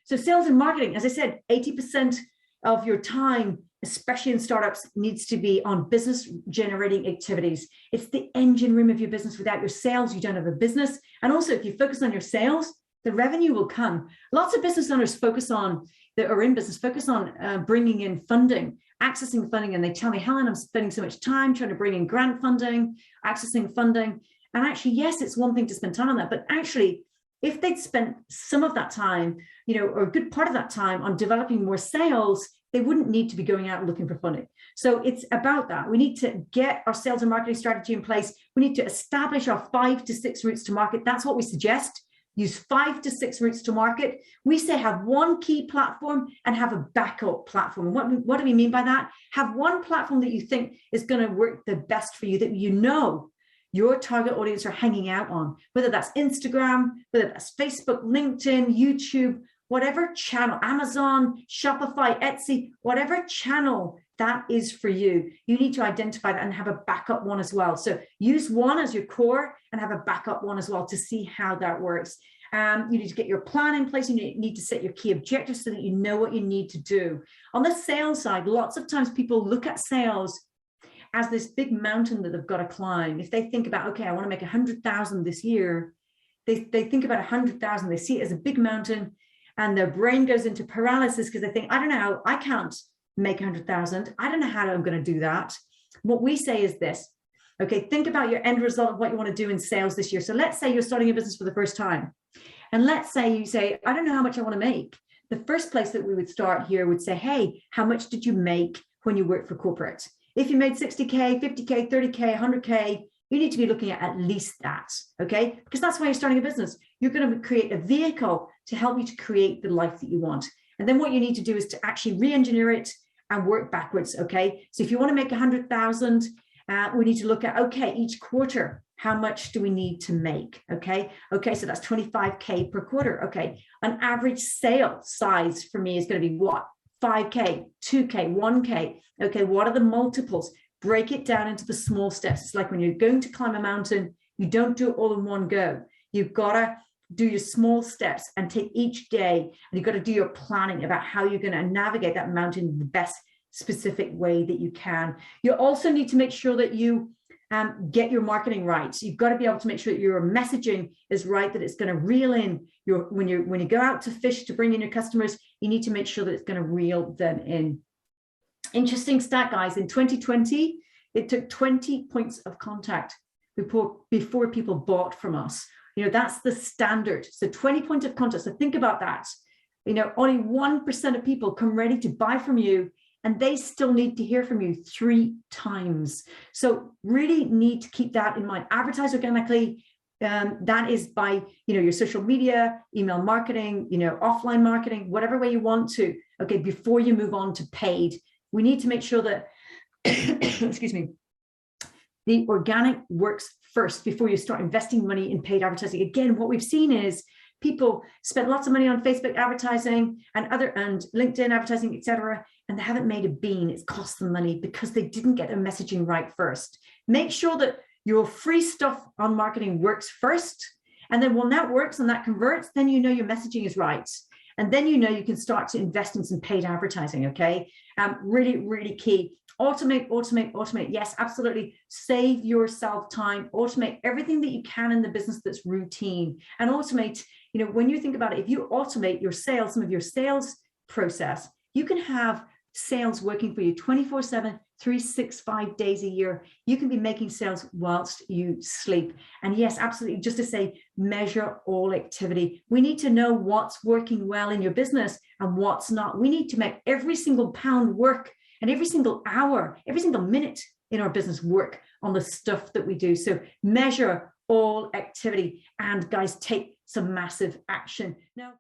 So sales and marketing, as I said, 80% of your time, especially in startups, needs to be on business generating activities. It's the engine room of your business. Without your sales, you don't have a business. And also, if you focus on your sales, the revenue will come. Lots of business owners focus on bringing in funding, accessing funding, and they tell me, Helen, I'm spending so much time trying to bring in grant funding, accessing funding. And actually, yes, it's one thing to spend time on that, but actually, if they'd spent some of that time, or a good part of that time on developing more sales, they wouldn't need to be going out and looking for funding. So it's about that. We need to get our sales and marketing strategy in place. We need to establish our 5 to 6 routes to market. That's what we suggest. Use 5 to 6 routes to market. We say have one key platform and have a backup platform. What do we mean by that? Have one platform that you think is going to work the best for you, that your target audience are hanging out on, whether that's Instagram, whether that's Facebook, LinkedIn, YouTube, whatever channel, Amazon, Shopify, Etsy, whatever channel that is for you. You need to identify that and have a backup one as well. So use one as your core and have a backup one as well to see how that works. You need to get your plan in place. You need to set your key objectives so that you know what you need to do. On the sales side, lots of times people look at sales as this big mountain that they've got to climb. If they think about, okay, I want to make 100,000 this year, they think about 100,000, they see it as a big mountain, and their brain goes into paralysis because they think, I don't know, I can't make 100,000. I don't know how I'm going to do that. What we say is this, okay, think about your end result of what you want to do in sales this year. So let's say you're starting a business for the first time. And let's say you say, I don't know how much I want to make. The first place that we would start here would say, hey, how much did you make when you worked for corporate? If you made 60K, 50K, 30K, 100K, you need to be looking at least that, okay? Because that's why you're starting a business. You're going to create a vehicle to help you to create the life that you want. And then what you need to do is to actually re-engineer it and work backwards, okay? So if you want to make 100,000, we need to look at, okay, each quarter, how much do we need to make, okay? Okay, so that's 25K per quarter, okay? An average sale size for me is going to be what? 5K, 2K, 1K. Okay, what are the multiples? Break it down into the small steps. It's like when you're going to climb a mountain, you don't do it all in one go. You've got to do your small steps and take each day, and you've got to do your planning about how you're going to navigate that mountain in the best specific way that you can. You also need to make sure that you get your marketing right. So you've got to be able to make sure that your messaging is right, that it's going to reel in when you go out to fish to bring in your customers, you need to make sure that it's going to reel them in. Interesting stat, guys. In 2020, it took 20 points of contact before people bought from us. That's the standard. So 20 points of contact. So think about that. Only 1% of people come ready to buy from you, and they still need to hear from you 3 times. So really need to keep that in mind. Advertise organically. That is by, your social media, email marketing, offline marketing, whatever way you want to, okay, before you move on to paid. We need to make sure that, excuse me, the organic works first before you start investing money in paid advertising. Again, what we've seen is people spend lots of money on Facebook advertising and LinkedIn advertising, etc., and they haven't made a bean. It's cost them money because they didn't get their messaging right first. Make sure that your free stuff on marketing works first, and then when that works and that converts, then your messaging is right. And then you can start to invest in some paid advertising, okay? Really, really key. Automate, automate, automate. Yes, absolutely. Save yourself time. Automate everything that you can in the business that's routine. And automate, when you think about it, if you automate your sales, some of your sales process, you can have sales working for you 24/7, 365 days a year. You can be making sales whilst you sleep. And yes, absolutely. Just to say, measure all activity. We need to know what's working well in your business and what's not. We need to make every single pound work, and every single hour, every single minute in our business work on the stuff that we do. So measure all activity, and guys, take some massive action. Now,